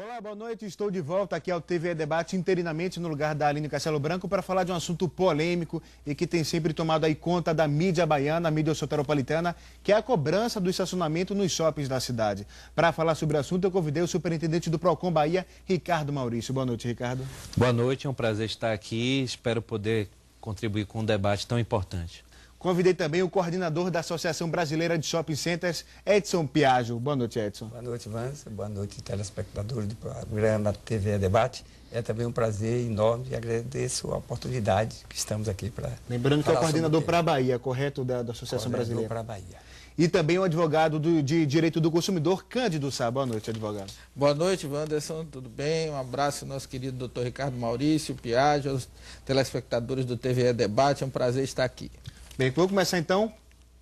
Olá, boa noite. Estou de volta aqui ao TV Debate interinamente no lugar da Aline Castelo Branco para falar de um assunto polêmico e que tem sempre tomado aí conta da mídia baiana, a mídia soteropolitana, que é a cobrança do estacionamento nos shoppings da cidade. Para falar sobre o assunto, eu convidei o superintendente do Procon Bahia, Ricardo Maurício. Boa noite, Ricardo. Boa noite, é um prazer estar aqui. Espero poder contribuir com um debate tão importante. Convidei também o coordenador da Associação Brasileira de Shopping Centers, Edson Piaggio. Boa noite, Edson. Boa noite, Vanessa. Boa noite, telespectadores do programa TV Debate. É também um prazer enorme e agradeço a oportunidade que estamos aqui para... Lembrando que é o coordenador para a Bahia, correto, da Associação Brasileira. Para a Bahia. E também o advogado de Direito do Consumidor, Cândido Sá. Boa noite, advogado. Boa noite, Wanderson. Tudo bem? Um abraço ao nosso querido doutor Ricardo Maurício, Piaggio, aos telespectadores do TV Debate. É um prazer estar aqui. Bem, vou começar então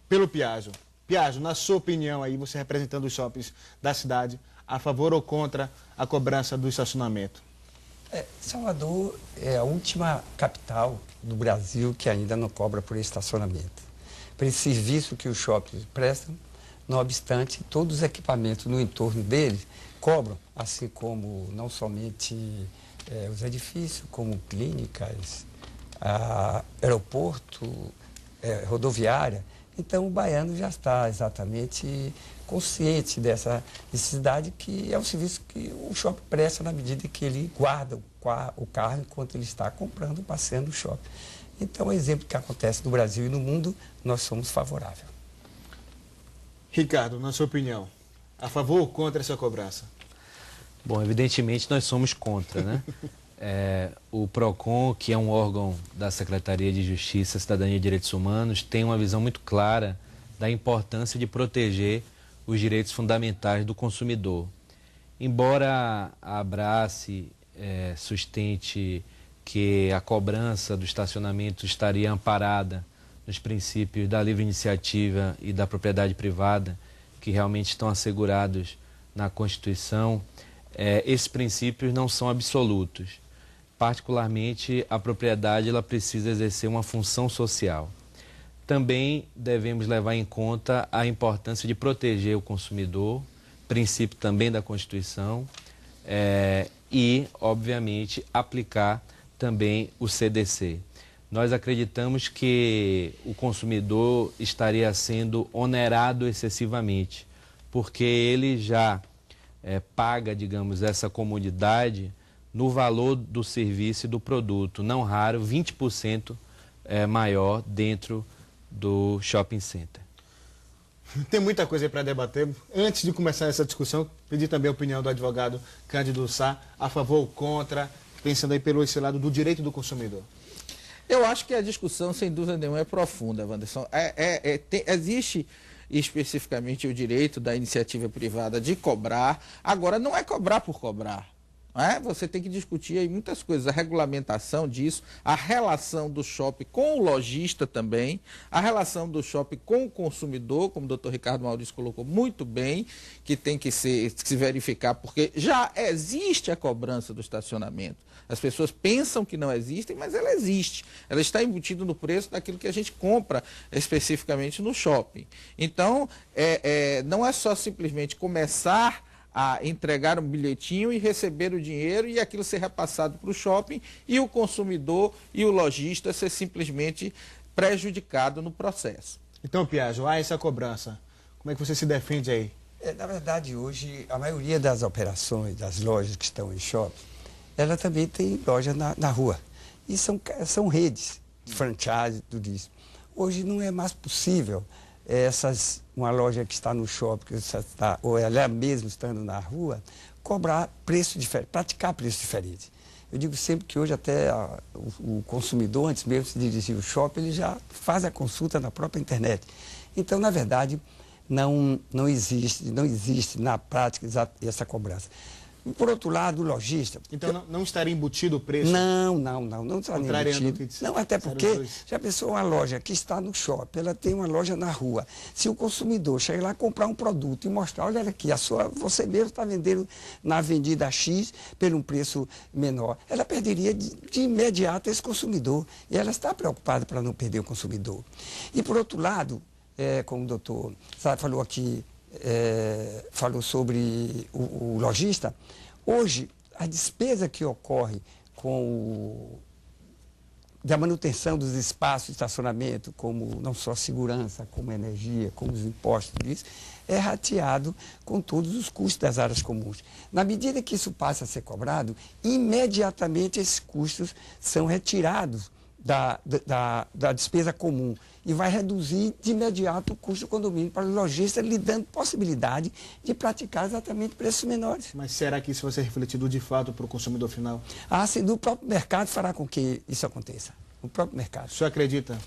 pelo Piaggio. Piaggio, na sua opinião aí, você representando os shoppings da cidade, a favor ou contra a cobrança do estacionamento? Salvador é a última capital do Brasil que ainda não cobra por estacionamento. Por esse serviço que os shoppings prestam, não obstante, todos os equipamentos no entorno deles cobram, assim como não somente os edifícios, como clínicas, aeroporto, rodoviária. Então o baiano já está exatamente consciente dessa necessidade, que é um serviço que o shopping presta na medida que ele guarda o carro enquanto ele está comprando, passeando no shopping. Então é um exemplo que acontece no Brasil e no mundo, nós somos favoráveis. Ricardo, na sua opinião, a favor ou contra essa cobrança? Bom, evidentemente nós somos contra, né? O Procon, que é um órgão da Secretaria de Justiça, Cidadania e Direitos Humanos, tem uma visão muito clara da importância de proteger os direitos fundamentais do consumidor. Embora a Abrace sustente que a cobrança do estacionamento estaria amparada nos princípios da livre iniciativa e da propriedade privada, que realmente estão assegurados na Constituição, esses princípios não são absolutos. Particularmente, a propriedade ela precisa exercer uma função social. Também devemos levar em conta a importância de proteger o consumidor, princípio também da Constituição, e, obviamente, aplicar também o CDC. Nós acreditamos que o consumidor estaria sendo onerado excessivamente, porque ele já paga, digamos, essa comodidade no valor do serviço e do produto, não raro 20% maior dentro do shopping center. Tem muita coisa aí para debater. Antes de começar essa discussão, pedi também a opinião do advogado Cândido Sá, a favor ou contra, pensando aí pelo esse lado do direito do consumidor. Eu acho que a discussão, sem dúvida nenhuma, é profunda, Wanderson. Existe especificamente o direito da iniciativa privada de cobrar. Agora, não é cobrar por cobrar. Você tem que discutir aí muitas coisas, a regulamentação disso, a relação do shopping com o lojista também, a relação do shopping com o consumidor, como o doutor Ricardo Maurício colocou muito bem, que tem que se verificar, porque já existe a cobrança do estacionamento. As pessoas pensam que não existem, mas ela existe. Ela está embutida no preço daquilo que a gente compra especificamente no shopping. Então, não é só simplesmente começar a entregar um bilhetinho e receber o dinheiro e aquilo ser repassado para o shopping e o consumidor e o lojista ser simplesmente prejudicado no processo. Então, Piaggio, há essa cobrança. Como é que você se defende aí? Na verdade, hoje, a maioria das operações, das lojas que estão em shopping, ela também tem loja na rua. E são redes de franchise, tudo isso. Hoje não é mais possível uma loja que está no shopping, ou ela mesmo estando na rua, cobrar preço diferente, praticar preço diferente. Eu digo sempre que hoje até o consumidor, antes mesmo de se dirigir ao shopping, ele já faz a consulta na própria internet. Então, na verdade, não existe na prática essa cobrança. Por outro lado, o lojista... Então não estaria embutido o preço? Não estaria embutido. Não, até porque já pensou uma loja que está no shopping, ela tem uma loja na rua. Se o consumidor chegar lá comprar um produto e mostrar, olha aqui, você mesmo está vendendo na Avenida X por um preço menor, ela perderia de imediato esse consumidor. E ela está preocupada para não perder o consumidor. E por outro lado, como o doutor Sá falou aqui, falou sobre o lojista. Hoje, a despesa que ocorre da manutenção dos espaços de estacionamento, como não só segurança, como energia, como os impostos, tudo isso, é rateado com todos os custos das áreas comuns. Na medida que isso passa a ser cobrado, imediatamente esses custos são retirados da despesa comum e vai reduzir de imediato o custo do condomínio para o lojista, lhe dando possibilidade de praticar exatamente preços menores. Mas será que isso vai ser refletido de fato para o consumidor final? Sim, o próprio mercado fará com que isso aconteça. O próprio mercado. O senhor acredita,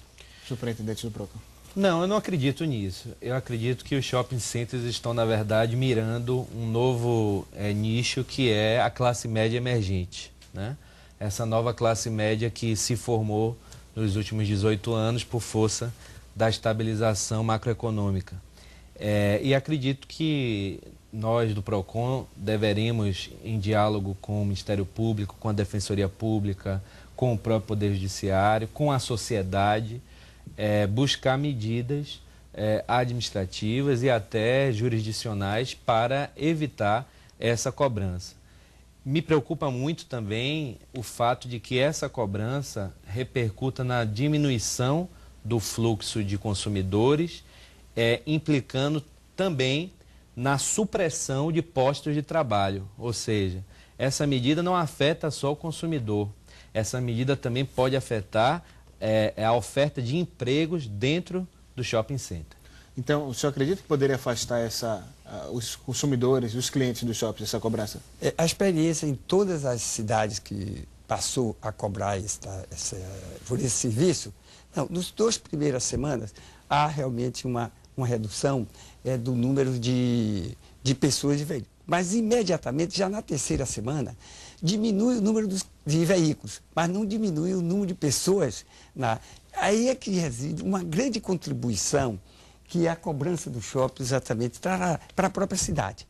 superintendente do PROCON? Não, eu não acredito nisso. Eu acredito que os shopping centers estão, na verdade, mirando um novo nicho, que é a classe média emergente, né? Essa nova classe média que se formou nos últimos 18 anos por força da estabilização macroeconômica. E acredito que nós do PROCON deveremos, em diálogo com o Ministério Público, com a Defensoria Pública, com o próprio Poder Judiciário, com a sociedade, buscar medidas administrativas e até jurisdicionais para evitar essa cobrança. Me preocupa muito também o fato de que essa cobrança repercuta na diminuição do fluxo de consumidores, implicando também na supressão de postos de trabalho. Ou seja, essa medida não afeta só o consumidor, essa medida também pode afetar a oferta de empregos dentro do shopping center. Então, o senhor acredita que poderia afastar os consumidores, os clientes dos shoppings, essa cobrança? A experiência em todas as cidades que passou a cobrar por esse serviço, nas 2 primeiras semanas, há realmente uma redução do número de pessoas de veículos. Mas, imediatamente, já na 3ª semana, diminui o número de veículos, mas não diminui o número de pessoas. Aí é que reside uma grande contribuição que é a cobrança do shopping exatamente para a própria cidade.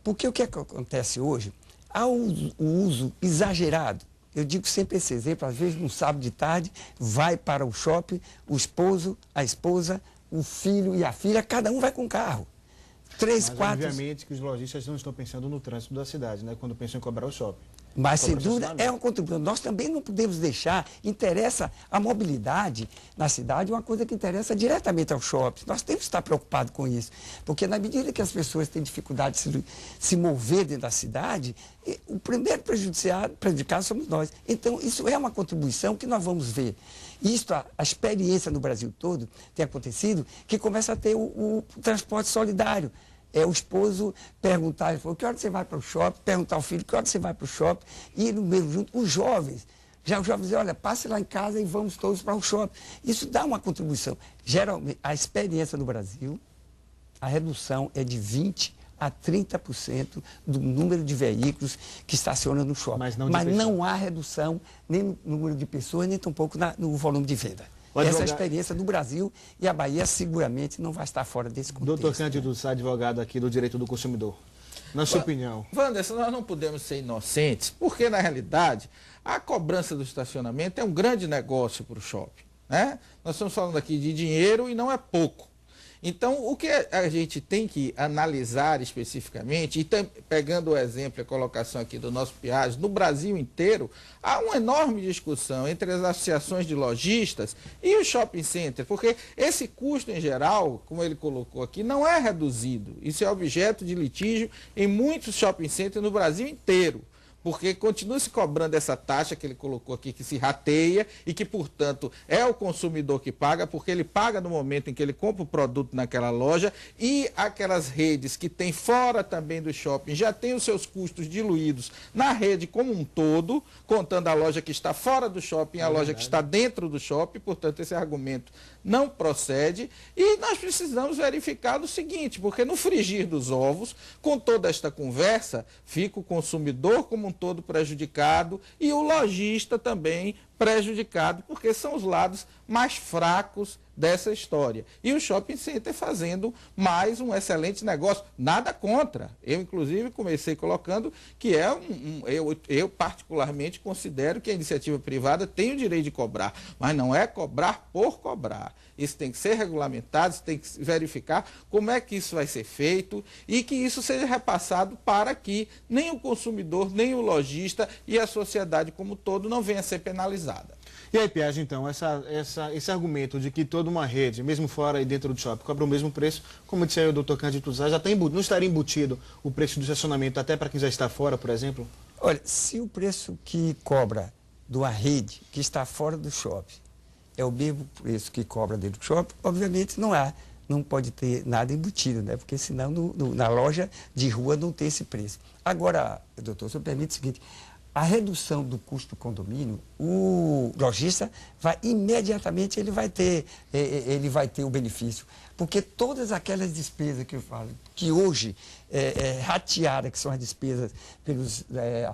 Porque o que acontece hoje? Há o uso exagerado. Eu digo sempre esse exemplo, às vezes no sábado de tarde, vai para o shopping, o esposo, a esposa, o filho e a filha, cada um vai com carro. 3, 4... obviamente que os lojistas não estão pensando no trânsito da cidade, né, quando pensam em cobrar o shopping. Mas, sem dúvida, é uma contribuição. Nós também não podemos deixar, interessa a mobilidade na cidade, uma coisa que interessa diretamente ao shopping. Nós temos que estar preocupados com isso, porque na medida que as pessoas têm dificuldade de se mover dentro da cidade, o primeiro prejudicado somos nós. Então, isso é uma contribuição que nós vamos ver. Isto, a experiência no Brasil todo tem acontecido, que começa a ter o transporte solidário. O esposo perguntar, ele falou, que hora você vai para o shopping? Perguntar ao filho, que hora você vai para o shopping? E no mesmo junto, os jovens dizem, olha, passe lá em casa e vamos todos para o shopping. Isso dá uma contribuição. Geralmente, a experiência no Brasil, a redução é de 20% a 30% do número de veículos que estacionam no shopping. Mas não há redução nem no número de pessoas, nem tampouco no volume de venda. Essa é a experiência do Brasil e a Bahia seguramente não vai estar fora desse contexto. Doutor Cândido, advogado aqui do Direito do Consumidor, na sua opinião. Wanderson, nós não podemos ser inocentes, porque na realidade a cobrança do estacionamento é um grande negócio para o shopping, né? Nós estamos falando aqui de dinheiro e não é pouco. Então, o que a gente tem que analisar especificamente, e pegando o exemplo e a colocação aqui do nosso Piaggio, no Brasil inteiro, há uma enorme discussão entre as associações de lojistas e o shopping center, porque esse custo em geral, como ele colocou aqui, não é reduzido. Isso é objeto de litígio em muitos shopping centers no Brasil inteiro. Porque continua se cobrando essa taxa que ele colocou aqui, que se rateia e que, portanto, é o consumidor que paga, porque ele paga no momento em que ele compra o produto naquela loja, e aquelas redes que tem fora também do shopping já têm os seus custos diluídos na rede como um todo, contando a loja que está fora do shopping, a loja que está dentro do shopping, portanto, esse argumento não procede, e nós precisamos verificar o seguinte, porque no frigir dos ovos, com toda esta conversa, fica o consumidor como um todo prejudicado e o lojista também prejudicado, porque são os lados mais fracos dessa história. E o shopping center fazendo mais um excelente negócio. Nada contra. Eu, inclusive, comecei colocando que eu particularmente considero que a iniciativa privada tem o direito de cobrar, mas não é cobrar por cobrar. Isso tem que ser regulamentado, isso tem que verificar como é que isso vai ser feito e que isso seja repassado para que nem o consumidor, nem o lojista e a sociedade como todo não venha a ser penalizada. E aí, Piaggio, então, esse argumento de que toda uma rede, mesmo fora e dentro do shopping, cobra o mesmo preço, como disse aí o doutor Cândido Tuzar, já não estaria embutido o preço do estacionamento até para quem já está fora, por exemplo? Olha, se o preço que cobra de uma rede que está fora do shopping é o mesmo preço que cobra dentro do shopping, obviamente não pode ter nada embutido, né? Porque senão na loja de rua não tem esse preço. Agora, doutor, se eu permite o seguinte, a redução do custo do condomínio, o lojista vai imediatamente, ele vai ter o benefício. Porque todas aquelas despesas que eu falo, que hoje rateada, que são as despesas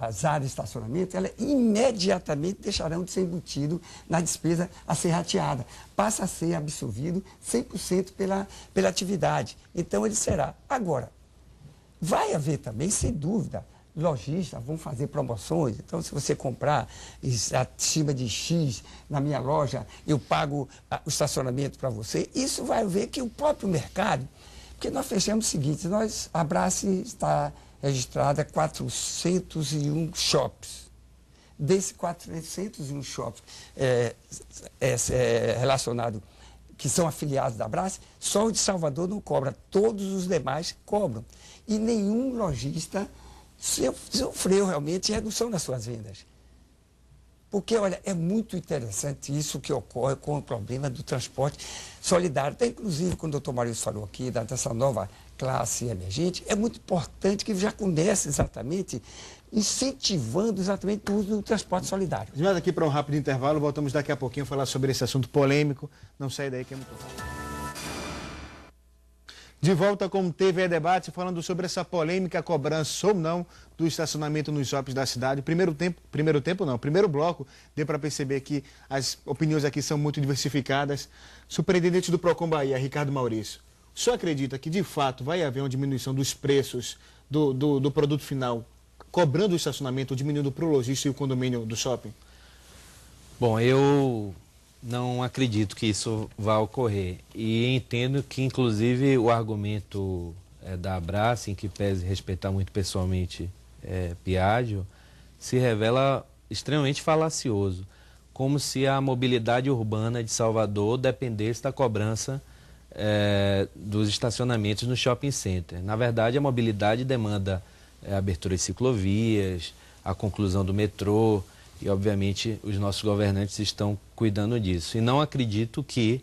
as áreas de estacionamento, elas imediatamente deixarão de ser embutido na despesa a ser rateada. Passa a ser absorvido 100% pela atividade. Então, ele será. Agora, vai haver também, sem dúvida, lojistas vão fazer promoções. Então, se você comprar acima de X na minha loja, eu pago o estacionamento para você. Isso vai ver que o próprio mercado, porque nós fechamos o seguinte, a Brás está registrada 401 shops. Desses 401 shops relacionados, que são afiliados da Brás, só o de Salvador não cobra, todos os demais cobram. E nenhum lojista sofreu realmente redução nas suas vendas. Porque, olha, é muito interessante isso que ocorre com o problema do transporte solidário. Até, inclusive, quando o doutor Maurício falou aqui dessa nova classe emergente, é muito importante que já comece exatamente incentivando exatamente o uso do transporte solidário. Vamos aqui para um rápido intervalo, voltamos daqui a pouquinho a falar sobre esse assunto polêmico. Não sai daí que é muito bom. De volta com o TVE Debate, falando sobre essa polêmica cobrança ou não do estacionamento nos shoppings da cidade. Primeiro bloco, deu para perceber que as opiniões aqui são muito diversificadas. Superintendente do Procon Bahia, Ricardo Maurício, o senhor acredita que de fato vai haver uma diminuição dos preços do produto final, cobrando o estacionamento, diminuindo para o lojista e o condomínio do shopping? Bom, eu não acredito que isso vá ocorrer e entendo que, inclusive, o argumento da Brás, em que pese respeitar muito pessoalmente Piaggio, se revela extremamente falacioso, como se a mobilidade urbana de Salvador dependesse da cobrança dos estacionamentos no shopping center. Na verdade, a mobilidade demanda a abertura de ciclovias, a conclusão do metrô, e, obviamente, os nossos governantes estão cuidando disso. E não acredito que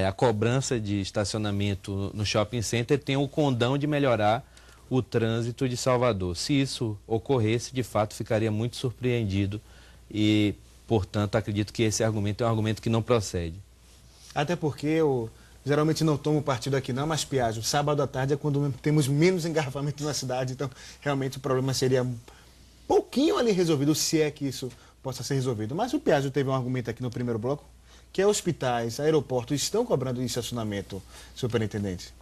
a cobrança de estacionamento no shopping center tenha o condão de melhorar o trânsito de Salvador. Se isso ocorresse, de fato, ficaria muito surpreendido e, portanto, acredito que esse argumento é um argumento que não procede. Até porque eu geralmente não tomo partido aqui não, mas, Piaggio, sábado à tarde é quando temos menos engarrafamento na cidade, então realmente o problema seria pouquinho ali resolvido, se é que isso possa ser resolvido. Mas o Piaggio teve um argumento aqui no primeiro bloco, que hospitais, aeroportos estão cobrando estacionamento, superintendente.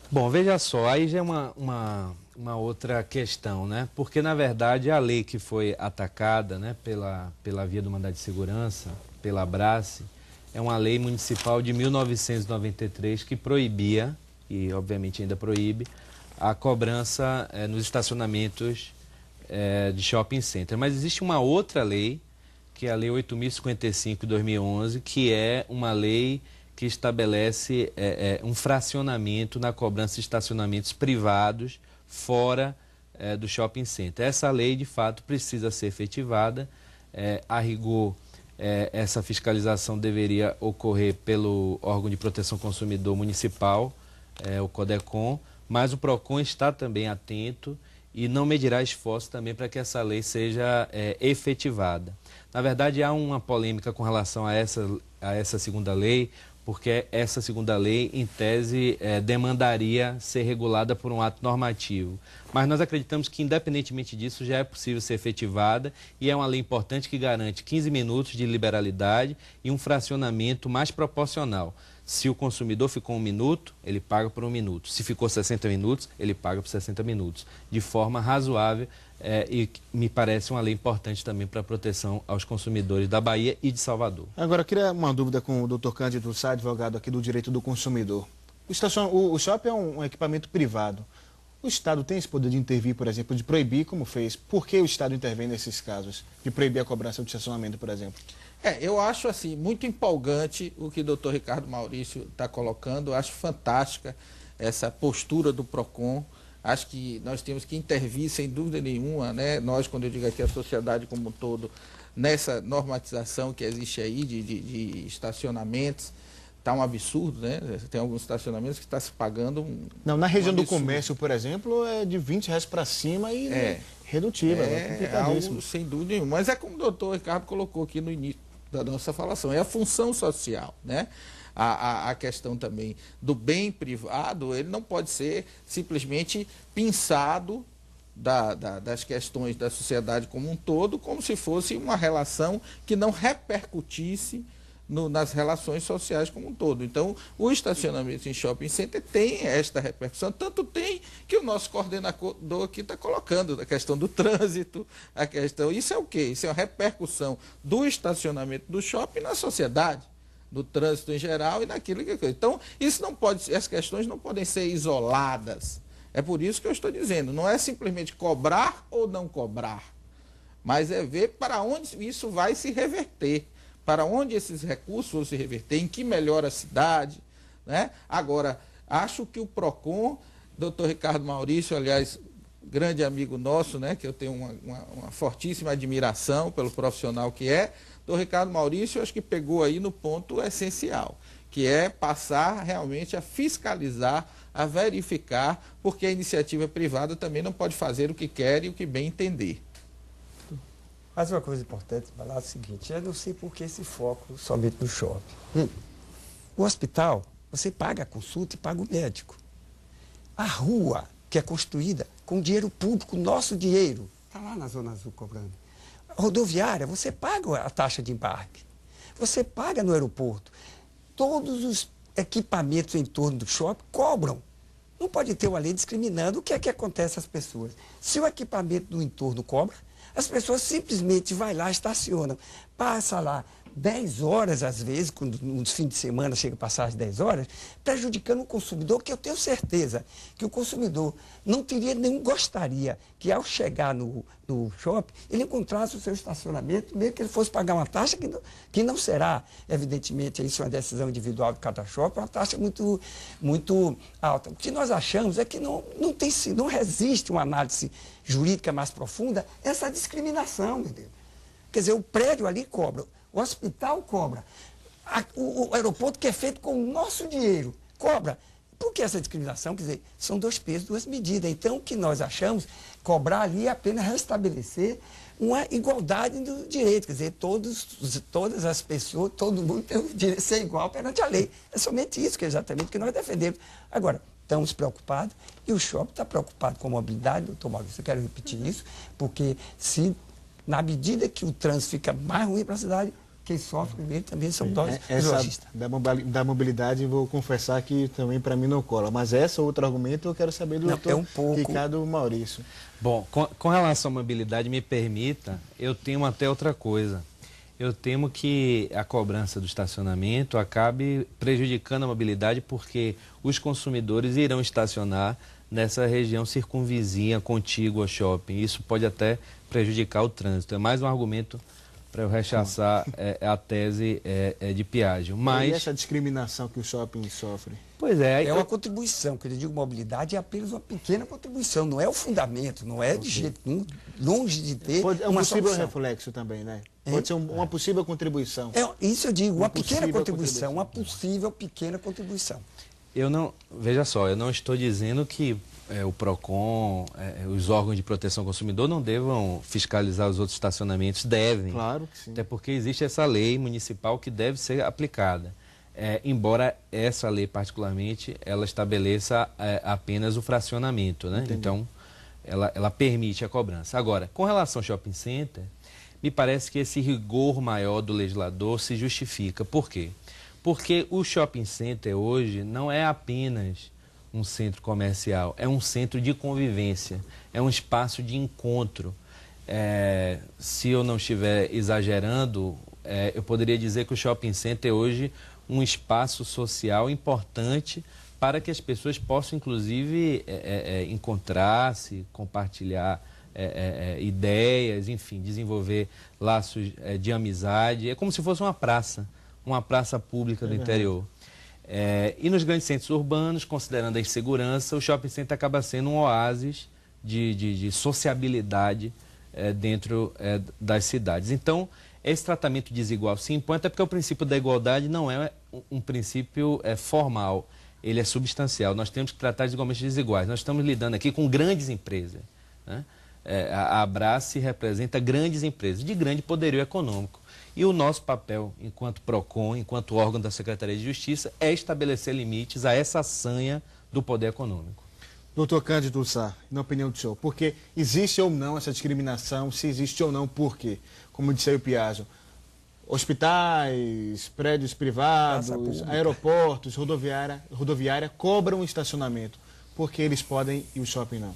Bom, veja só, aí já é uma outra questão, né? Porque, na verdade, a lei que foi atacada, né, pela via do mandado de segurança, pela Brás, é uma lei municipal de 1993 que proibia, e obviamente ainda proíbe, a cobrança nos estacionamentos de shopping center. Mas existe uma outra lei, que é a Lei 8.055 de 2011, que é uma lei que estabelece um fracionamento na cobrança de estacionamentos privados fora do shopping center. Essa lei, de fato, precisa ser efetivada. A rigor, essa fiscalização deveria ocorrer pelo órgão de proteção ao consumidor municipal, o CODECON, mas o PROCON está também atento e não medirá esforço também para que essa lei seja efetivada. Na verdade, há uma polêmica com relação a essa segunda lei, porque essa segunda lei, em tese, demandaria ser regulada por um ato normativo. Mas nós acreditamos que, independentemente disso, já é possível ser efetivada e é uma lei importante que garante 15 minutos de liberalidade e um fracionamento mais proporcional. Se o consumidor ficou 1 minuto, ele paga por 1 minuto. Se ficou 60 minutos, ele paga por 60 minutos. De forma razoável e me parece uma lei importante também para a proteção aos consumidores da Bahia e de Salvador. Agora, eu queria uma dúvida com o Dr. Cândido Sá, advogado aqui do Direito do Consumidor. O shopping é um equipamento privado. O Estado tem esse poder de intervir, por exemplo, de proibir, como fez? Por que o Estado intervém nesses casos? De proibir a cobrança de estacionamento, por exemplo? Eu acho assim muito empolgante o que o doutor Ricardo Maurício está colocando. Eu acho fantástica essa postura do PROCON. Acho que nós temos que intervir, sem dúvida nenhuma, né? Nós, quando eu digo aqui a sociedade como um todo, nessa normatização que existe aí de estacionamentos. Está um absurdo, né? Tem alguns estacionamentos que está se pagando Não, na região do comércio, por exemplo, é de R$20 para cima e redutiva. É algo sem dúvida nenhuma. Mas é como o doutor Ricardo colocou aqui no início da nossa falação, é a função social, né? A questão também do bem privado, ele não pode ser simplesmente pinçado das questões da sociedade como um todo, como se fosse uma relação que não repercutisse nas relações sociais como um todo. Então, o estacionamento em shopping center tem esta repercussão, tanto tem que o nosso coordenador aqui está colocando a questão do trânsito, a questão... Isso é o quê? Isso é uma repercussão do estacionamento do shopping na sociedade, no trânsito em geral e naquilo que... Então, isso não pode, as questões não podem ser isoladas. É por isso que eu estou dizendo, não é simplesmente cobrar ou não cobrar, mas é ver para onde isso vai se reverter. Para onde esses recursos vão se reverter, em que melhora a cidade, né? Agora, acho que o PROCON, doutor Ricardo Maurício, aliás, grande amigo nosso, né? Que eu tenho uma fortíssima admiração pelo profissional que é, doutor Ricardo Maurício, acho que pegou aí no ponto essencial, que é passar realmente a fiscalizar, a verificar, porque a iniciativa privada também não pode fazer o que quer e o que bem entender. Mas uma coisa importante falar é o seguinte, eu não sei por que esse foco somente no shopping. O hospital, você paga a consulta e paga o médico. A rua, que é construída com dinheiro público, nosso dinheiro, está lá na Zona Azul cobrando. A rodoviária, você paga a taxa de embarque. Você paga no aeroporto. Todos os equipamentos em torno do shopping cobram. Não pode ter uma lei discriminando o que é que acontece às pessoas. Se o equipamento do entorno cobra, as pessoas simplesmente vão lá, estacionam, passa lá 10 horas, às vezes, quando nos fins de semana chega a passar as 10 horas, prejudicando o consumidor, que eu tenho certeza que o consumidor não teria nem gostaria que, ao chegar no shopping, ele encontrasse o seu estacionamento, mesmo que ele fosse pagar uma taxa que não será, evidentemente, isso é uma decisão individual de cada shopping, uma taxa muito, muito alta. O que nós achamos é que não resiste uma análise jurídica mais profunda essa discriminação, entendeu? Quer dizer, o prédio ali cobra, o hospital cobra, o aeroporto que é feito com o nosso dinheiro cobra. Por que essa discriminação? Quer dizer, são 2 pesos, 2 medidas. Então, o que nós achamos, cobrar ali é apenas restabelecer uma igualdade do direito. Quer dizer, todas as pessoas, todo mundo tem o direito de ser igual perante a lei. É somente isso que é exatamente o que nós defendemos. Agora, estamos preocupados e o shopping está preocupado com a mobilidade, doutor Maurício, eu quero repetir isso, porque se, na medida que o trânsito fica mais ruim para a cidade, quem sofre primeiro também são nós, os lojistas. Da mobilidade, vou confessar que também para mim não cola. Mas esse outro argumento eu quero saber do doutor Ricardo Maurício. Bom, com relação à mobilidade, me permita, eu temo até outra coisa. Eu temo que a cobrança do estacionamento acabe prejudicando a mobilidade porque os consumidores irão estacionar nessa região circunvizinha, contígua ao shopping. Isso pode até prejudicar o trânsito. É mais um argumento para eu rechaçar a tese de Piaggio. Mas... E essa discriminação que o shopping sofre? Pois é. É uma contribuição, quando eu digo mobilidade, é apenas uma pequena contribuição, não é o fundamento, não é de jeito nenhum, longe de ter é um uma possível solução. Reflexo também, né? Pode ser uma possível contribuição. Isso eu digo, uma pequena contribuição, uma possível pequena contribuição. Veja só, eu não estou dizendo que o PROCON, os órgãos de proteção ao consumidor não devam fiscalizar os outros estacionamentos, devem. Claro que sim. Até porque existe essa lei municipal que deve ser aplicada. embora essa lei particularmente, ela estabeleça apenas o fracionamento, né? Entendi. Então, ela permite a cobrança. Agora, com relação ao shopping center, me parece que esse rigor maior do legislador se justifica. Por quê? Porque o shopping center hoje não é apenas um centro comercial, é um centro de convivência, é um espaço de encontro. Se eu não estiver exagerando, eu poderia dizer que o shopping center é hoje um espaço social importante para que as pessoas possam, inclusive, encontrar-se, compartilhar ideias, enfim, desenvolver laços de amizade. É como se fosse uma praça pública do interior. E nos grandes centros urbanos, considerando a insegurança, o shopping center acaba sendo um oásis de sociabilidade dentro das cidades. Então, esse tratamento desigual se impõe, até porque o princípio da igualdade não é um princípio formal, ele é substancial. Nós temos que tratar desigualmente desiguais. Nós estamos lidando aqui com grandes empresas, né? A Abrace representa grandes empresas de grande poderio econômico. E o nosso papel, enquanto PROCON, enquanto órgão da Secretaria de Justiça, é estabelecer limites a essa sanha do poder econômico. Doutor Cândido Sá, na opinião do senhor, porque existe ou não essa discriminação, se existe ou não, por quê? Como disse aí o Piazza, hospitais, prédios privados, aeroportos, rodoviária cobram estacionamento, porque eles podem e o shopping não.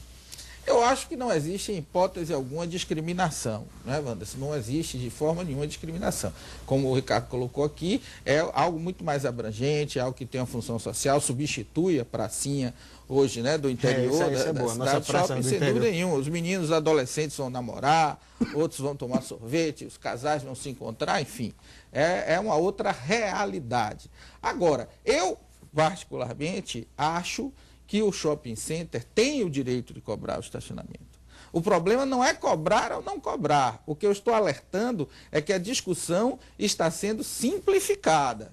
Eu acho que não existe, em hipótese alguma, discriminação, né, Wanderson? Não existe de forma nenhuma discriminação. Como o Ricardo colocou aqui, é algo muito mais abrangente, é algo que tem uma função social, substitui a pracinha hoje, né, do interior da cidade, shopping, sem dúvida nenhuma. Os meninos, os adolescentes vão namorar, outros vão tomar sorvete, os casais vão se encontrar, enfim. É uma outra realidade. Agora, eu, particularmente, acho que o shopping center tem o direito de cobrar o estacionamento. O problema não é cobrar ou não cobrar. O que eu estou alertando é que a discussão está sendo simplificada.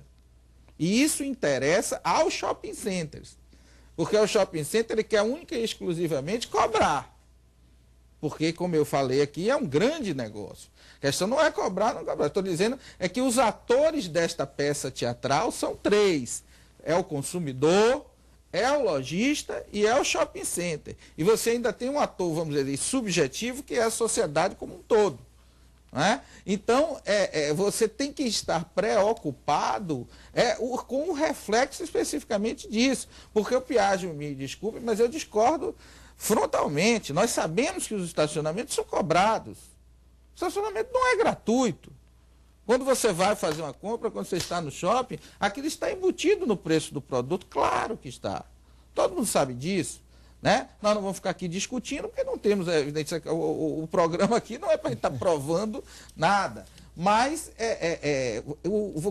E isso interessa aos shopping centers. Porque o shopping center ele quer única e exclusivamente cobrar. Porque, como eu falei aqui, é um grande negócio. A questão não é cobrar ou não cobrar. Estou dizendo é que os atores desta peça teatral são três. É o consumidor, é o lojista e é o shopping center. E você ainda tem um ator, vamos dizer, subjetivo, que é a sociedade como um todo. Né? Então, você tem que estar preocupado com o reflexo especificamente disso. Porque o Piaggio, me desculpe, mas eu discordo frontalmente. Nós sabemos que os estacionamentos são cobrados. O estacionamento não é gratuito. Quando você vai fazer uma compra, quando você está no shopping, aquilo está embutido no preço do produto, claro que está. Todo mundo sabe disso, né? Nós não vamos ficar aqui discutindo, porque não temos evidência. O programa aqui não é para estar provando nada. Mas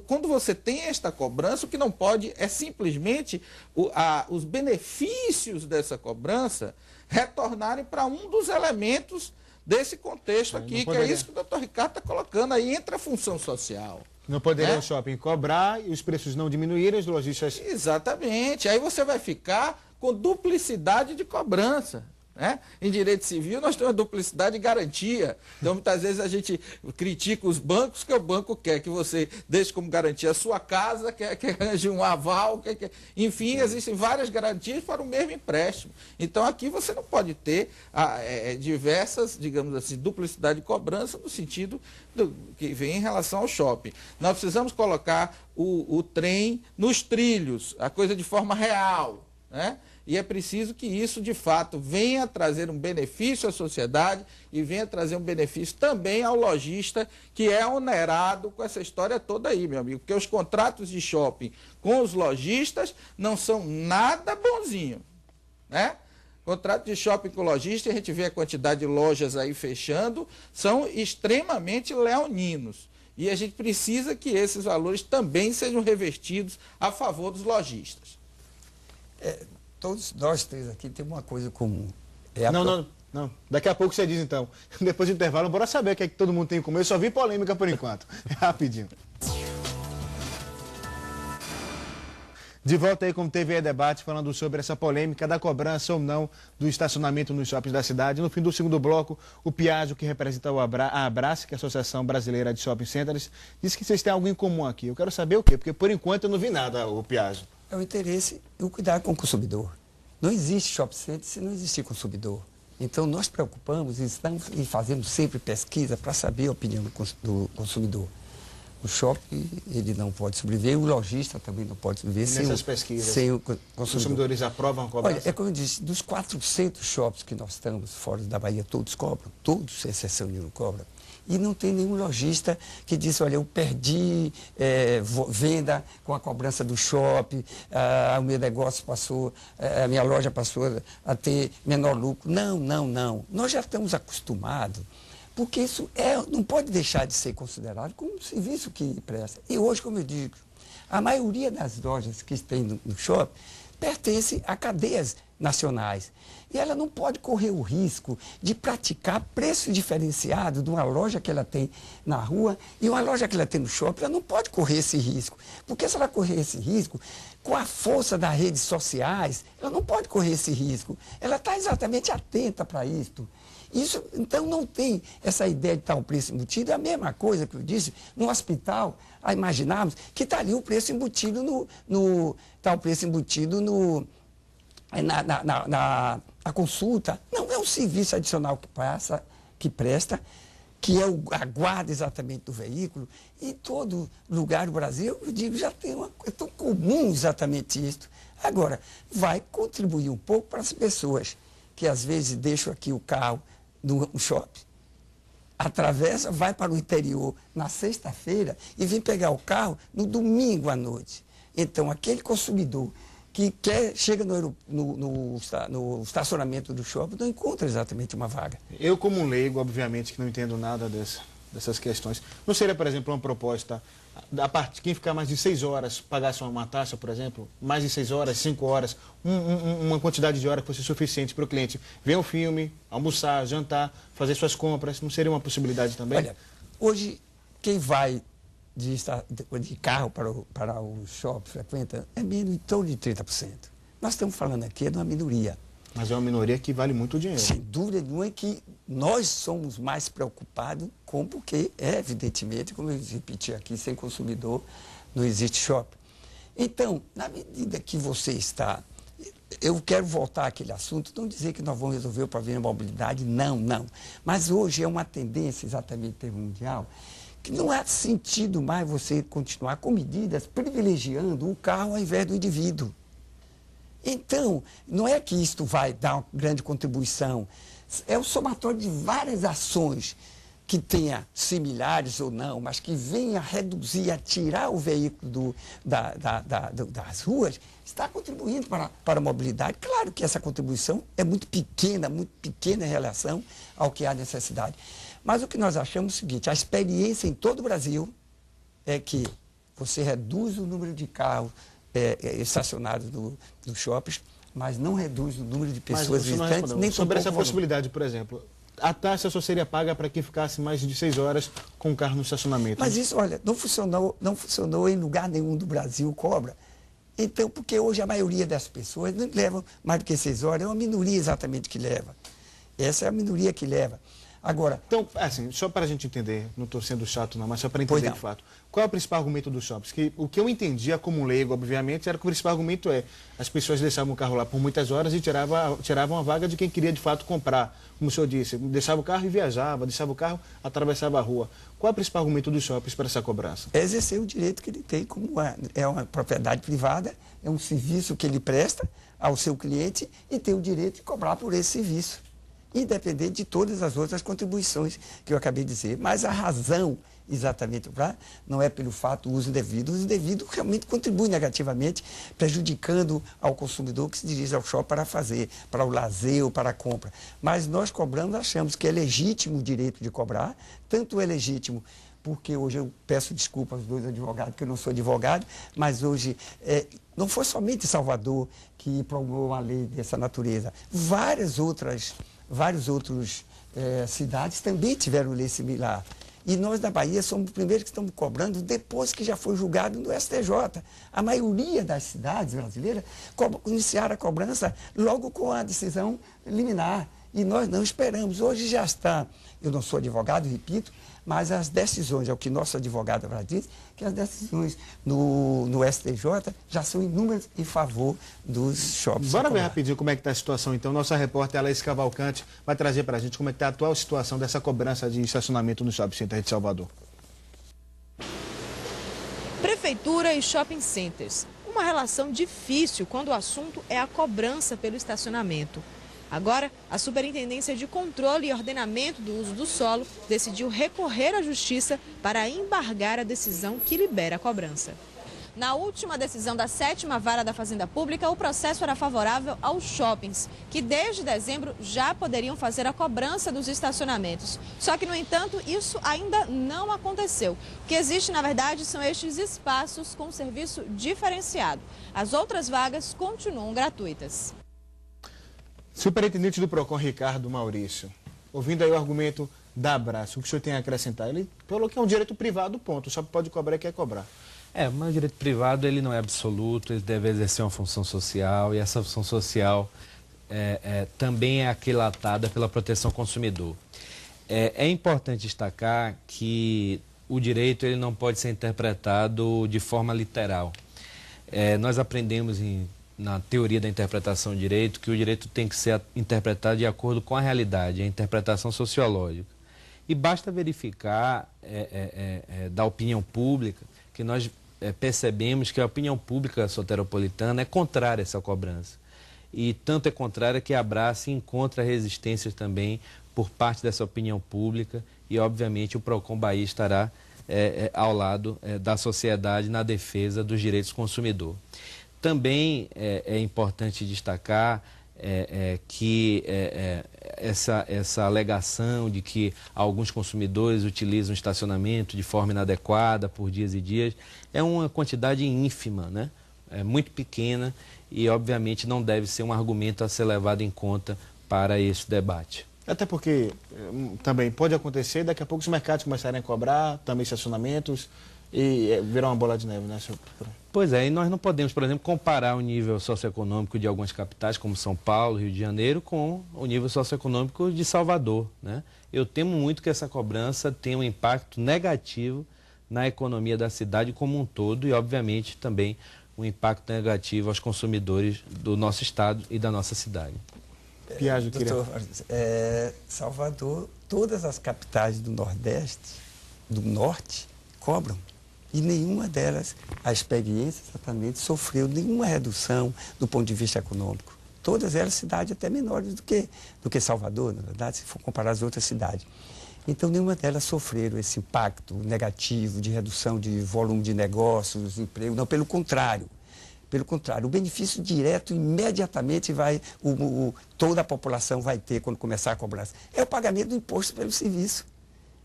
quando você tem esta cobrança, o que não pode é simplesmente os benefícios dessa cobrança retornarem para um dos elementos desse contexto aqui, que é isso que o doutor Ricardo está colocando. Aí entra a função social. Não poderia o shopping cobrar e os preços não diminuírem, os lojistas... Exatamente. Aí você vai ficar com duplicidade de cobrança. Né? Em direito civil, nós temos a duplicidade de garantia. Então, muitas vezes a gente critica os bancos, que o banco quer que você deixe como garantia a sua casa, quer que arranje um aval, enfim, existem várias garantias para o mesmo empréstimo. Então, aqui você não pode ter diversas, digamos assim, duplicidade de cobrança no sentido que vem em relação ao shopping. Nós precisamos colocar o trem nos trilhos, a coisa de forma real, né? E é preciso que isso, de fato, venha trazer um benefício à sociedade e venha trazer um benefício também ao lojista, que é onerado com essa história toda aí, meu amigo. Porque os contratos de shopping com os lojistas não são nada bonzinho, né? Contrato de shopping com lojista, a gente vê a quantidade de lojas aí fechando, são extremamente leoninos. E a gente precisa que esses valores também sejam revestidos a favor dos lojistas. Todos nós três aqui temos uma coisa comum. Não. Daqui a pouco você diz, então. Depois do intervalo, bora saber o que é que todo mundo tem em comum. Eu só vi polêmica por enquanto. Rapidinho. De volta aí com o TV Debate, falando sobre essa polêmica da cobrança ou não do estacionamento nos shoppings da cidade. No fim do segundo bloco, o Piaggio, que representa a Abrace, que é a Associação Brasileira de Shopping Centers, disse que vocês têm algo em comum aqui. Eu quero saber o quê? Porque por enquanto eu não vi nada, o Piaggio. É o interesse e o cuidado com o consumidor. Não existe shopping center se não existir consumidor. Então, nós preocupamos e fazemos sempre pesquisa para saber a opinião do consumidor. O shopping, ele não pode sobreviver, o lojista também não pode sobreviver Nessas pesquisas, sem o consumidor. Os consumidores aprovam a cobrança? Olha, é como eu disse, dos 400 shoppings que nós estamos fora da Bahia, todos cobram, todos, sem exceção nenhuma, cobram. E não tem nenhum lojista que diz, olha, eu perdi venda com a cobrança do shopping, o meu negócio passou, a minha loja passou a ter menor lucro. Não, não, não. Nós já estamos acostumados, porque isso não pode deixar de ser considerado como um serviço que presta. E hoje, como eu digo, a maioria das lojas que tem no shopping pertence a cadeias nacionais. E ela não pode correr o risco de praticar preço diferenciado de uma loja que ela tem na rua e uma loja que ela tem no shopping. Ela não pode correr esse risco. Porque se ela correr esse risco, com a força das redes sociais, ela não pode correr esse risco. Ela está exatamente atenta para isso. Então, não tem essa ideia de estar um preço embutido. É a mesma coisa que eu disse, no hospital, a imaginarmos que está ali o preço embutido está o preço embutido na consulta. Não é um serviço adicional que presta, que é a guarda exatamente do veículo. E em todo lugar do Brasil, eu digo, já tem é tão comum exatamente isso. Agora, vai contribuir um pouco para as pessoas que às vezes deixam aqui o carro no shopping, atravessa, vai para o interior na sexta-feira e vem pegar o carro no domingo à noite. Então, aquele consumidor que chega no estacionamento do shopping não encontra exatamente uma vaga. Eu, como um leigo, obviamente, que não entendo nada dessas questões, não seria, por exemplo, uma proposta, quem ficar mais de 6 horas pagasse uma taxa, por exemplo, mais de 6 horas, 5 horas, uma quantidade de horas que fosse suficiente para o cliente ver um filme, almoçar, jantar, fazer suas compras, não seria uma possibilidade também? Olha, hoje, quem vai de carro para o shopping frequenta é menos em torno de 30%. Nós estamos falando aqui de uma minoria. Mas é uma minoria que vale muito dinheiro. Sem dúvida nenhuma é que nós somos mais preocupados porque, evidentemente, como eu repeti aqui, sem consumidor não existe shopping. Então, na medida que você está... Eu quero voltar àquele assunto, não dizer que nós vamos resolver o problema da mobilidade, não, não. Mas hoje é uma tendência, exatamente em termos mundial, que não há sentido mais você continuar com medidas privilegiando o carro ao invés do indivíduo. Então, não é que isto vai dar uma grande contribuição, é o somatório de várias ações que tenha similares ou não, mas que venha a reduzir, a tirar o veículo das ruas, está contribuindo para a mobilidade. Claro que essa contribuição é muito pequena em relação ao que há necessidade. Mas o que nós achamos é o seguinte, a experiência em todo o Brasil é que você reduz o número de carros estacionados nos shoppings, mas não reduz o número de pessoas visitantes. Nem sobre essa possibilidade, por exemplo, a taxa só seria paga para quem ficasse mais de 6 horas com o carro no estacionamento. Mas isso, olha, não funcionou em lugar nenhum do Brasil, cobra. Então, porque hoje a maioria das pessoas não levam mais do que 6 horas, é uma minoria exatamente que leva. Essa é a minoria que leva. Agora... Então, assim, só para a gente entender, não estou sendo chato não, mas só para entender de fato, qual é o principal argumento dos shoppings? Que o que eu entendia como leigo, obviamente, era que o principal argumento as pessoas deixavam o carro lá por muitas horas e tiravam a vaga de quem queria de fato comprar. Como o senhor disse, deixava o carro e viajava, deixava o carro, atravessava a rua. Qual é o principal argumento dos shoppings para essa cobrança? É exercer o direito que ele tem, como é uma propriedade privada, é um serviço que ele presta ao seu cliente e tem o direito de cobrar por esse serviço, independente de todas as outras contribuições que eu acabei de dizer. Mas a razão, exatamente, não é pelo fato do uso indevido. O uso indevido realmente contribui negativamente, prejudicando ao consumidor que se dirige ao shopping para o lazer ou para a compra. Mas nós cobramos, achamos que é legítimo o direito de cobrar, tanto é legítimo porque hoje eu peço desculpa aos dois advogados, porque eu não sou advogado, mas hoje não foi somente Salvador que promulgou uma lei dessa natureza. Várias outras cidades também tiveram lei similar. E nós, na Bahia, somos os primeiros que estamos cobrando depois que já foi julgado no STJ. A maioria das cidades brasileiras iniciaram a cobrança logo com a decisão liminar. E nós não esperamos. Hoje já está, eu não sou advogado, repito, mas as decisões, é o que nosso advogado diz, que as decisões no STJ já são inúmeras em favor dos shoppings. Bora ver rapidinho como é que está a situação, então. Nossa repórter Alex Cavalcante vai trazer para a gente como é que está a atual situação dessa cobrança de estacionamento no Shopping Center de Salvador. Prefeitura e shopping centers. Uma relação difícil quando o assunto é a cobrança pelo estacionamento. Agora, a Superintendência de Controle e Ordenamento do Uso do Solo decidiu recorrer à Justiça para embargar a decisão que libera a cobrança. Na última decisão da 7ª Vara da Fazenda Pública, o processo era favorável aos shoppings, que desde dezembro já poderiam fazer a cobrança dos estacionamentos. Só que, no entanto, isso ainda não aconteceu. O que existe, na verdade, são estes espaços com serviço diferenciado. As outras vagas continuam gratuitas. Superintendente do PROCON, Ricardo Maurício, ouvindo aí o argumento da Abraço, o que o senhor tem a acrescentar? Ele falou que é um direito privado, ponto, só pode cobrar e quer cobrar. Mas o direito privado ele não é absoluto, ele deve exercer uma função social, e essa função social também é aquilatada pela proteção ao consumidor. É importante destacar que o direito ele não pode ser interpretado de forma literal. Nós aprendemos na teoria da interpretação do direito, que o direito tem que ser interpretado de acordo com a realidade, a interpretação sociológica. E basta verificar da opinião pública, que nós percebemos que a opinião pública soteropolitana é contrária a essa cobrança. E tanto é contrária que a Abraço encontra resistências também por parte dessa opinião pública e, obviamente, o PROCON Bahia estará ao lado da sociedade na defesa dos direitos do consumidor. Também é importante destacar que essa alegação de que alguns consumidores utilizam estacionamento de forma inadequada por dias e dias é uma quantidade ínfima, né? É muito pequena e, obviamente, não deve ser um argumento a ser levado em conta para esse debate. Até porque também pode acontecer, daqui a pouco os mercados começarem a cobrar, também estacionamentos, e virar uma bola de neve, né, senhor? Pois é, e nós não podemos, por exemplo, comparar o nível socioeconômico de algumas capitais, como São Paulo, Rio de Janeiro, com o nível socioeconômico de Salvador, né? Eu temo muito que essa cobrança tenha um impacto negativo na economia da cidade como um todo e, obviamente, também um impacto negativo aos consumidores do nosso estado e da nossa cidade. Piaggio, doutor, Salvador, todas as capitais do Nordeste, do Norte, cobram. E nenhuma delas, a experiência exatamente, sofreu nenhuma redução do ponto de vista econômico. Todas elas cidades até menores do que Salvador, na verdade, se for comparar as outras cidades. Então, nenhuma delas sofreram esse impacto negativo de redução de volume de negócios, emprego. Não, pelo contrário. Pelo contrário, o benefício direto imediatamente toda a população vai ter quando começar a cobrança. É o pagamento do imposto pelo serviço,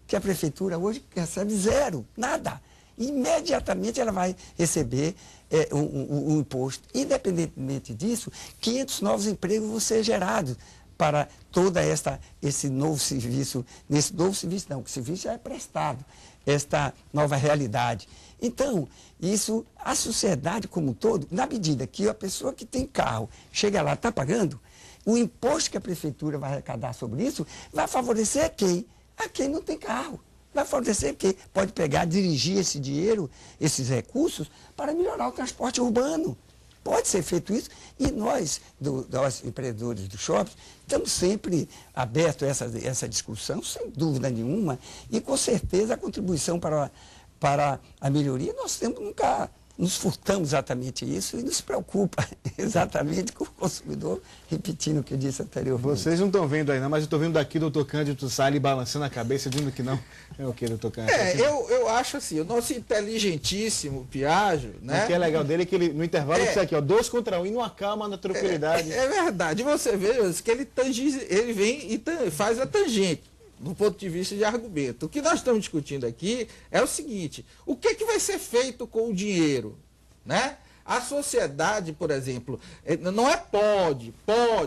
que a prefeitura hoje recebe zero, nada. Imediatamente ela vai receber um imposto. Independentemente disso, 500 novos empregos vão ser gerados para todo esse novo serviço. Nesse novo serviço não, que o serviço já é prestado, esta nova realidade. Então, isso, a sociedade como um todo, na medida que a pessoa que tem carro chega lá, está pagando, o imposto que a prefeitura vai arrecadar sobre isso vai favorecer quem? A quem não tem carro. Vai favorecer quem pode pegar, dirigir esse dinheiro, esses recursos, para melhorar o transporte urbano. Pode ser feito isso e nós empreendedores do shopping, estamos sempre abertos a essa discussão, sem dúvida nenhuma, e com certeza a contribuição para a melhoria, nós nunca nos furtamos exatamente isso e nos preocupa exatamente com o consumidor, repetindo o que eu disse anteriormente. Vocês não estão vendo aí não, mas eu estou vendo daqui o doutor Cândido Salles balançando a cabeça, dizendo que não. É o que, doutor Cândido? Eu acho assim, o nosso inteligentíssimo Piaggio, né? O que é legal dele é que ele, no intervalo, isso aqui, ó, 2 contra 1 e numa calma, na tranquilidade. É verdade, você vê que ele vem e faz a tangente. Do ponto de vista de argumento. O que nós estamos discutindo aqui é o seguinte: o que vai ser feito com o dinheiro, né? A sociedade, por exemplo, não é pode,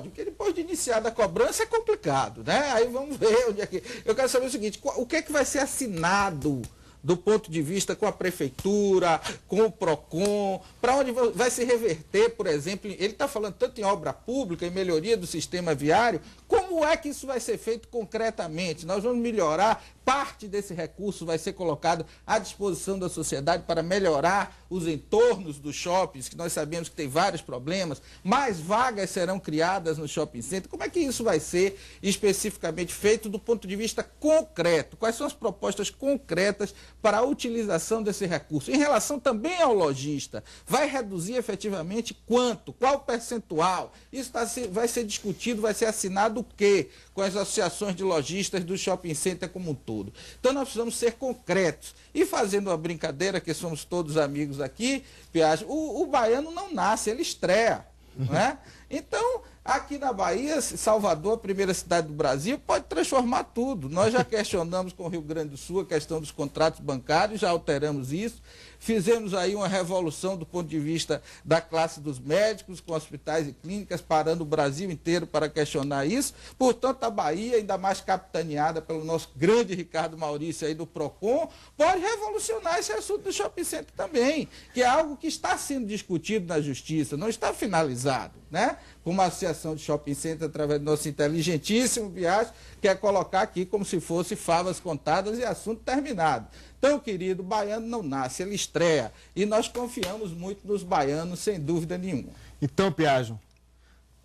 porque depois de iniciada a cobrança é complicado, né? Aí vamos ver onde é que... Eu quero saber o seguinte, o que é que vai ser assinado do ponto de vista com a prefeitura, com o PROCON, para onde vai se reverter, por exemplo, ele está falando tanto em obra pública, em melhoria do sistema viário, como é que isso vai ser feito concretamente? Nós vamos melhorar, parte desse recurso vai ser colocado à disposição da sociedade para melhorar os entornos dos shoppings, que nós sabemos que tem vários problemas, mais vagas serão criadas no shopping center. Como é que isso vai ser especificamente feito do ponto de vista concreto? Quais são as propostas concretas para a utilização desse recurso? Em relação também ao lojista, vai reduzir efetivamente quanto? Qual percentual? Isso vai ser discutido, vai ser assinado o quê? Com as associações de lojistas do shopping center como um todo. Então nós precisamos ser concretos. E fazendo uma brincadeira, que somos todos amigos aqui, Piaggi, o baiano não nasce, ele estreia. Não é? Então, aqui na Bahia, Salvador, a primeira cidade do Brasil, pode transformar tudo. Nós já questionamos com o Rio Grande do Sul a questão dos contratos bancários, já alteramos isso. Fizemos aí uma revolução do ponto de vista da classe dos médicos, com hospitais e clínicas, parando o Brasil inteiro para questionar isso. Portanto, a Bahia, ainda mais capitaneada pelo nosso grande Ricardo Maurício aí do PROCON, pode revolucionar esse assunto do shopping center também, que é algo que está sendo discutido na Justiça, não está finalizado, né? Com uma associação de shopping center, através do nosso inteligentíssimo Piaggi, quer colocar aqui como se fosse favas contadas e assunto terminado. Então, querido, o baiano não nasce, ele estreia. E nós confiamos muito nos baianos, sem dúvida nenhuma. Então, Piaggi,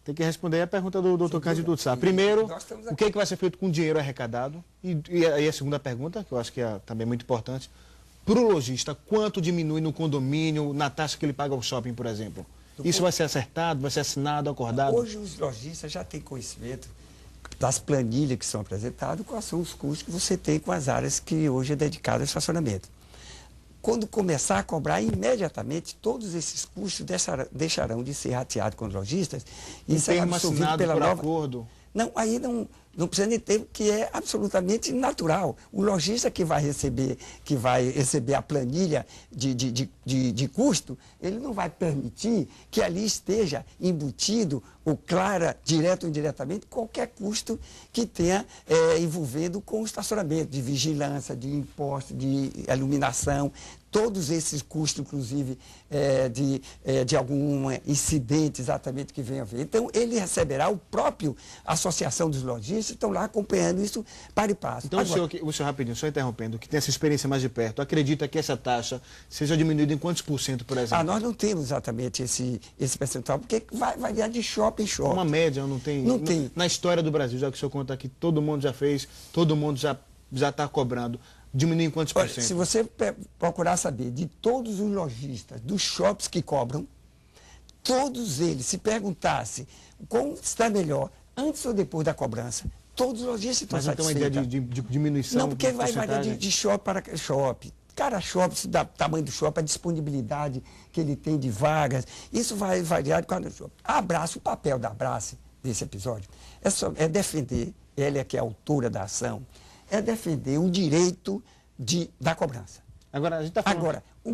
tem que responder a pergunta do doutor Cândido Sá. Primeiro, o que vai ser feito com o dinheiro arrecadado? E aí a segunda pergunta, que eu acho que é também muito importante, para o lojista, quanto diminui no condomínio, na taxa que ele paga ao shopping, por exemplo? Isso vai ser acertado, vai ser assinado, acordado? Hoje os lojistas já têm conhecimento das planilhas que são apresentadas, quais são os custos que você tem com as áreas que hoje é dedicada ao estacionamento. Quando começar a cobrar, imediatamente, todos esses custos deixarão de ser rateados com os lojistas. E será absorvido pela nova... acordo? Não, aí não precisa nem ter, que é absolutamente natural. O lojista que vai receber a planilha de custo, ele não vai permitir que ali esteja embutido ou clara, direto ou indiretamente, qualquer custo que tenha envolvendo com o estacionamento, de vigilância, de imposto, de iluminação. Todos esses custos, inclusive, de algum incidente exatamente que venha a ver. Então, ele receberá, o próprio Associação dos Lojistas estão lá acompanhando isso para e passo. Então, agora, o senhor rapidinho, só interrompendo, que tem essa experiência mais de perto, acredita que essa taxa seja diminuída em quantos por cento, por exemplo? Nós não temos exatamente esse percentual, porque vai variar de shopping em shopping. Uma média, não tem? Não tem. Na história do Brasil, já que o senhor conta aqui, todo mundo já fez, todo mundo já está cobrando. Diminui em quantos por cento? Se você procurar saber de todos os lojistas dos shoppings que cobram, todos eles, se perguntasse como está melhor, antes ou depois da cobrança, todos os lojistas estão satisfeitos. Mas não tem uma ideia de diminuição? Não, porque vai variar de shopping para shopping. Cada shopping, se dá o tamanho do shopping, a disponibilidade que ele tem de vagas, isso vai variar de cada shopping. A Abrace, o papel da Abrace, desse episódio, é defender, ela é que é a autora da ação, é defender o direito da cobrança. Agora, a gente está falando... Agora, o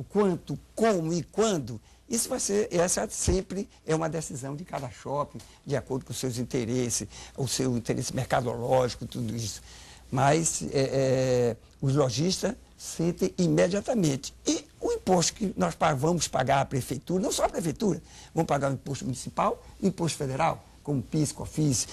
quanto, como e quando, isso vai ser, essa sempre é uma decisão de cada shopping, de acordo com os seus interesses, o seu interesse mercadológico, tudo isso. Mas os lojistas sentem imediatamente. E o imposto que nós vamos pagar à prefeitura, não só a prefeitura, vamos pagar o imposto municipal, o imposto federal, como PIS, COFINS,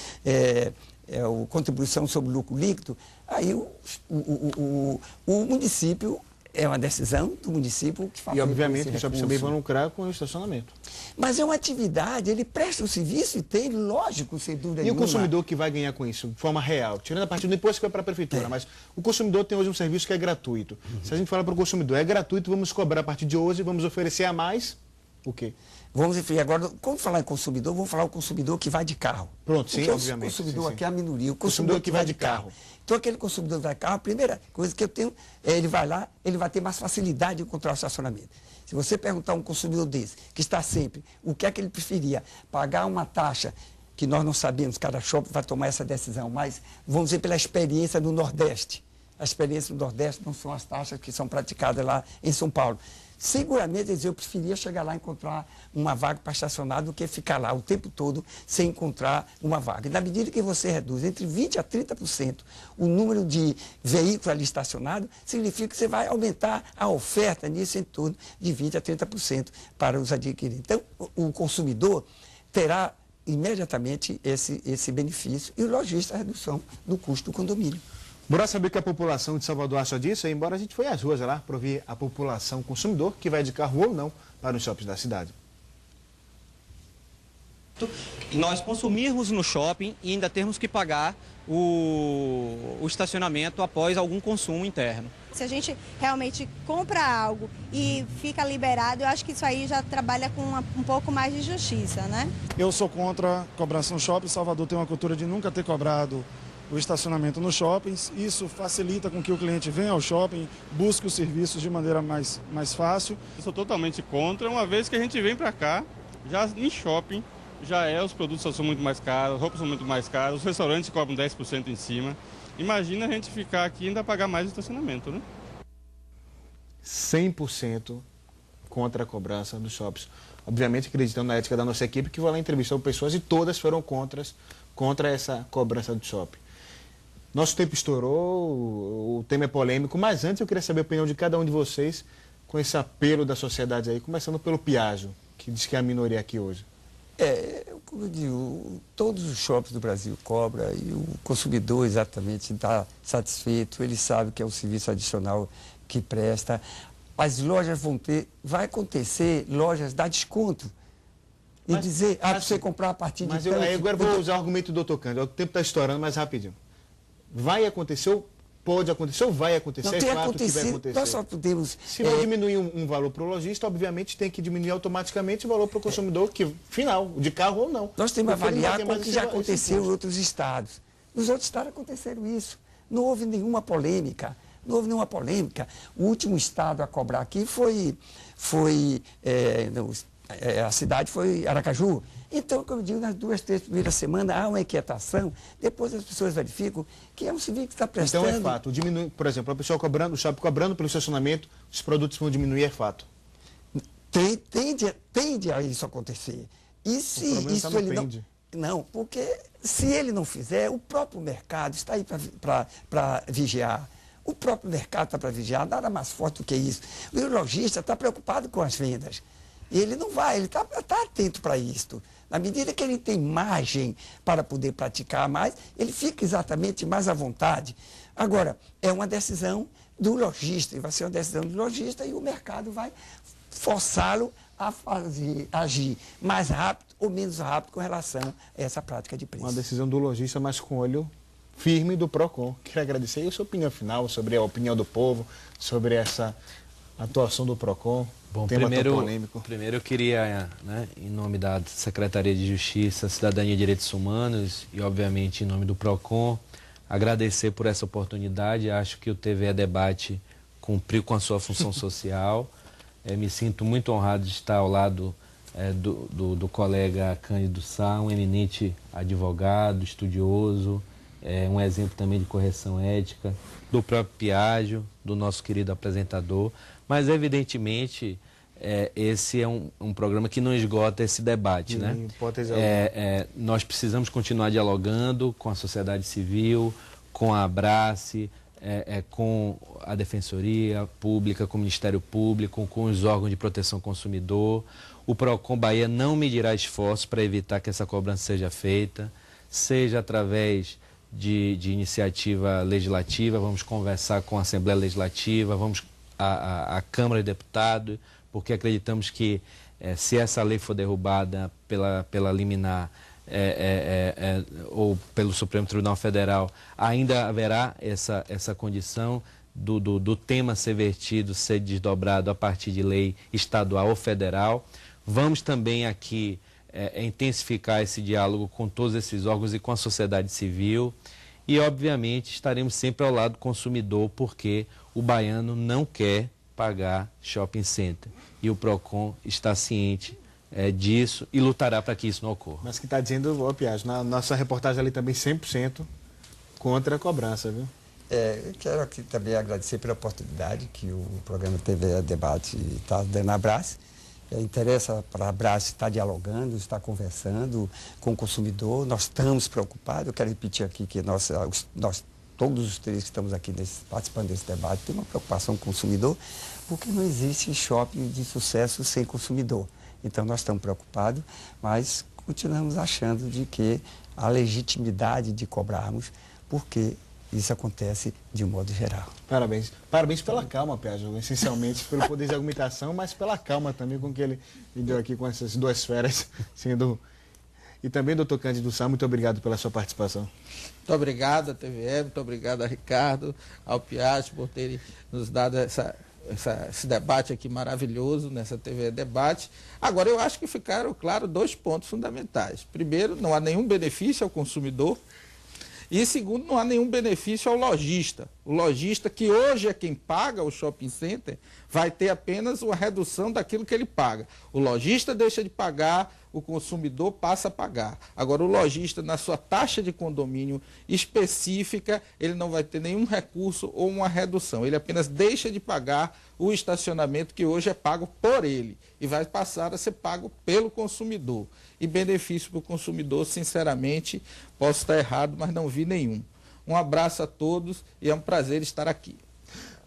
contribuição sobre lucro líquido, aí o município, é uma decisão do município que faz. E obviamente os shoppings também vão lucrar com o estacionamento. Mas é uma atividade, ele presta o serviço e tem, lógico, sem dúvida nenhuma. E o consumidor que vai ganhar com isso, de forma real, tirando a partir do imposto que vai para a prefeitura, mas o consumidor tem hoje um serviço que é gratuito. Se a gente fala para o consumidor, é gratuito, vamos cobrar a partir de hoje, vamos oferecer a mais, o quê? Vamos enfim, agora, quando falar em consumidor, vamos falar o consumidor que vai de carro. Pronto, sim, obviamente. O consumidor aqui é a minoria. O consumidor que vai de carro. Então, aquele consumidor que vai de carro, a primeira coisa que eu tenho, ele vai lá, ele vai ter mais facilidade de encontrar o estacionamento. Se você perguntar a um consumidor desse, que está sempre, o que é que ele preferia? Pagar uma taxa, que nós não sabemos, cada shopping vai tomar essa decisão, mas vamos dizer pela experiência do Nordeste. A experiência do Nordeste não são as taxas que são praticadas lá em São Paulo. seguramente eles, eu preferia chegar lá e encontrar uma vaga para estacionar do que ficar lá o tempo todo sem encontrar uma vaga. E na medida que você reduz entre 20% a 30% o número de veículos ali estacionados, significa que você vai aumentar a oferta nisso em torno de 20% a 30% para os adquirentes. Então, o consumidor terá imediatamente esse benefício e o lojista a redução do custo do condomínio. Bora saber que a população de Salvador acha disso, embora a gente foi às ruas lá para ouvir a população consumidor que vai de carro ou não para os shoppings da cidade. Nós consumirmos no shopping e ainda termos que pagar o estacionamento após algum consumo interno. Se a gente realmente compra algo e fica liberado, eu acho que isso aí já trabalha com um pouco mais de justiça, né? Eu sou contra a cobrança no shopping. Salvador tem uma cultura de nunca ter cobrado o estacionamento nos shoppings. Isso facilita com que o cliente venha ao shopping, busque os serviços de maneira mais fácil. Eu sou totalmente contra, uma vez que a gente vem para cá, já em shopping, os produtos são muito mais caros, as roupas são muito mais caras, os restaurantes cobram 10% em cima. Imagina a gente ficar aqui e ainda pagar mais o estacionamento, né? 100% contra a cobrança dos shoppings. Obviamente acreditando na ética da nossa equipe, que foi lá entrevistou pessoas e todas foram contra essa cobrança do shopping. Nosso tempo estourou, o tema é polêmico, mas antes eu queria saber a opinião de cada um de vocês com esse apelo da sociedade aí, começando pelo Piaggio, que diz que é a minoria aqui hoje. Como eu digo, todos os shoppings do Brasil cobram e o consumidor exatamente está satisfeito, ele sabe que é um serviço adicional que presta. As lojas vai acontecer lojas dar desconto. E dizer, você comprar a partir de... Mas agora vou usar o argumento do Dr. Cândido, o tempo está estourando, mas rapidinho. Vai acontecer, ou pode acontecer, ou vai acontecer? Não tem acontecido, nós só podemos... Se vai diminuir um valor para o lojista, obviamente tem que diminuir automaticamente o valor para o consumidor, final, de carro ou não. Nós temos que avaliar como que já aconteceu em outros estados. Nos outros estados aconteceram isso. Não houve nenhuma polêmica. O último estado a cobrar aqui a cidade foi Aracaju. Então, como eu digo, nas 2, 3 primeiras semanas há uma inquietação, depois as pessoas verificam que é um serviço que está prestando. Então é fato, diminui, por exemplo, a pessoa cobrando, o shopping cobrando pelo estacionamento, os produtos vão diminuir, é fato. Tende a isso acontecer. E se isso ele não, porque se ele não fizer, o próprio mercado está aí para vigiar. O próprio mercado está para vigiar, nada mais forte do que isso. E o lojista está preocupado com as vendas. Ele não vai, ele está atento para isso. Na medida que ele tem margem para poder praticar mais, ele fica exatamente mais à vontade. Agora, é uma decisão do lojista, vai ser uma decisão do lojista e o mercado vai forçá-lo a agir mais rápido ou menos rápido com relação a essa prática de preço. Uma decisão do lojista, mas com olho firme do PROCON. Queria agradecer aí a sua opinião final sobre a opinião do povo, sobre essa atuação do PROCON. Bom, primeiro eu queria, em nome da Secretaria de Justiça, Cidadania e Direitos Humanos e, obviamente, em nome do PROCON, agradecer por essa oportunidade. Acho que o TVE Debate cumpriu com a sua função social. Me sinto muito honrado de estar ao lado do colega Cândido Sá, um eminente advogado, estudioso, um exemplo também de correção ética, do próprio Piaggio, do nosso querido apresentador. Mas, evidentemente, esse é um programa que não esgota esse debate, né? Nós precisamos continuar dialogando com a sociedade civil, com a Abrace, com a Defensoria Pública, com o Ministério Público, com os órgãos de proteção ao consumidor. O PROCON Bahia não medirá esforços para evitar que essa cobrança seja feita, seja através de iniciativa legislativa, vamos conversar com a Assembleia Legislativa, vamos à Câmara de Deputados, porque acreditamos que se essa lei for derrubada pela liminar ou pelo Supremo Tribunal Federal, ainda haverá essa condição do tema ser vertido, ser desdobrado a partir de lei estadual ou federal. Vamos também aqui intensificar esse diálogo com todos esses órgãos e com a sociedade civil e, obviamente, estaremos sempre ao lado do consumidor, porque o baiano não quer pagar shopping center. E o PROCON está ciente disso e lutará para que isso não ocorra. Mas que está dizendo o Piaggio, na nossa reportagem ali também 100% contra a cobrança, viu? Eu quero aqui também agradecer pela oportunidade que o programa TV Debate está dando à Brás. Interessa para a Brás estar dialogando, estar conversando com o consumidor. Nós estamos preocupados. Eu quero repetir aqui que nós todos os três que estamos aqui participando desse debate, temos uma preocupação com o consumidor, porque não existe shopping de sucesso sem consumidor. Então, nós estamos preocupados, mas continuamos achando de que a legitimidade de cobrarmos, porque isso acontece de um modo geral. Parabéns. Parabéns pela calma, Piaggio, essencialmente pelo poder de argumentação, mas pela calma também com que ele me deu aqui com essas duas férias. E também, doutor Cândido Sá, muito obrigado pela sua participação. Muito obrigado, a TVE, muito obrigado a Ricardo, ao Piaggio, por terem nos dado esse debate aqui maravilhoso nessa TV Debate. Agora, eu acho que ficaram claros 2 pontos fundamentais. Primeiro, não há nenhum benefício ao consumidor. E segundo, não há nenhum benefício ao lojista. O lojista, que hoje é quem paga o shopping center, vai ter apenas uma redução daquilo que ele paga. O lojista deixa de pagar, o consumidor passa a pagar. Agora, o lojista, na sua taxa de condomínio específica, ele não vai ter nenhum recurso ou uma redução. Ele apenas deixa de pagar o estacionamento que hoje é pago por ele e vai passar a ser pago pelo consumidor. E benefício para o consumidor, sinceramente, posso estar errado, mas não vi nenhum. Um abraço a todos e é um prazer estar aqui.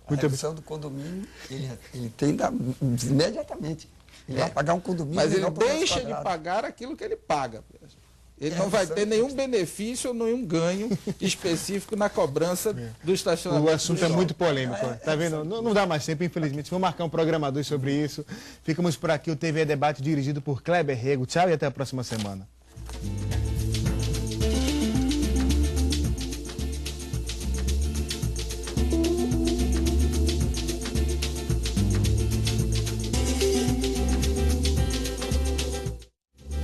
A redução do condomínio, ele tem imediatamente. Ele vai pagar um condomínio. Mas ele deixa de pagar aquilo que ele paga. Ele não vai ter nenhum benefício ou nenhum ganho específico na cobrança do estacionamento. O assunto é muito polêmico. Tá vendo? Não dá mais tempo, infelizmente. Vou marcar um programa 2 sobre isso. Ficamos por aqui, o TV Debate dirigido por Kleber Rego. Tchau e até a próxima semana.